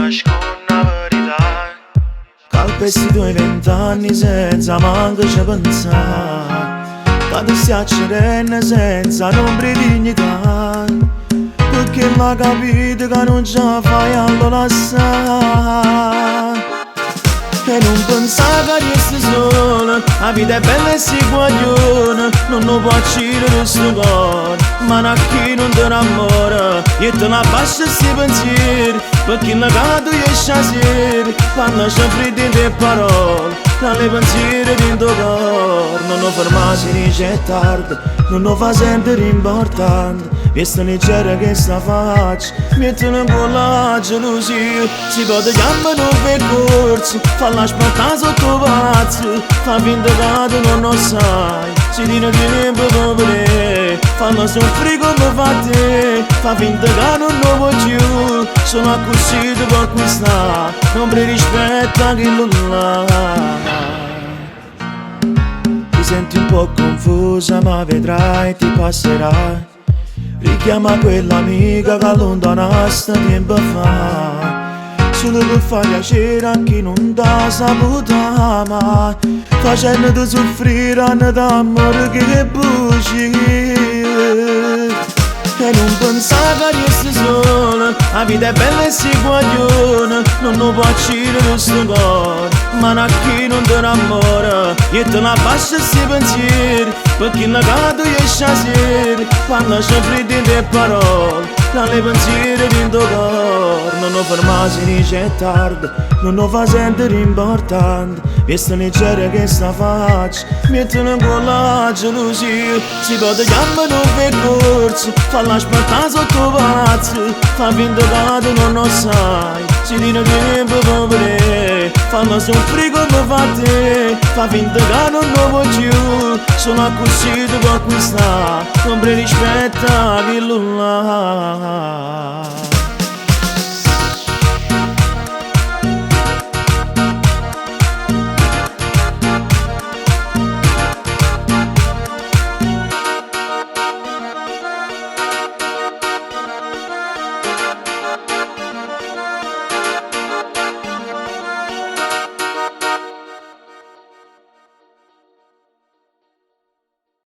nasconda verità. Calpesti tuoi 20 anni senza manco ci pensare, che ti stai accedendo senza nombre di dignità, perché l'ha capito che non ce la fai allora lasciare. E non pensare che resti sola, la vita è bella e si guagliona, non lo può uccidere questo cuore, ma a chi non ti innamora, e te la basta questi pensieri, perché la cado esce a sera, quando c'è freddo in te parole, tra le pensieri di tuo cuore, non lo fermarsi dice è tardi, non lo fa sentire importante, questa leggera che sta faccia, mettono un po' la gelosia, si può chiamare un percorso, falla spantare sotto pazzo, fa finta che tu non lo sai, si dice tempo per fanno soffrire come fa te, fa finta che non lo vuoi più, sono accusato per questa, non mi rispetta chi lo là. Ti senti un po' confusa ma vedrai ti passerà, richiama quell'amica che allontanasta tempo fa, solo per far piacere a chi non t'ha saputo amare, facendoti soffrire anni d'amore che buci. E non pensare che resti sola, la vita è bella e si guagliona, non lo può uccidere questo cuore, ma a chi non ti innamora, e te la basta questi pensieri, perché la cado esce a sera, quando c'è freddo in te parole, tra le pensieri di tuo cuore, non lo fermarsi dice è tardi, non lo fa sentire importante, questa leggera che sta faccia, mettono un po' la gelosia, si può chiamare un percorso, falla spantare sotto pazzo, fa finta che tu non lo sai, si dice tempo per fanno soffrire come fa te, fa finta che non lo vuoi più, sono accusato per questa, non mi rispetta chi lo là.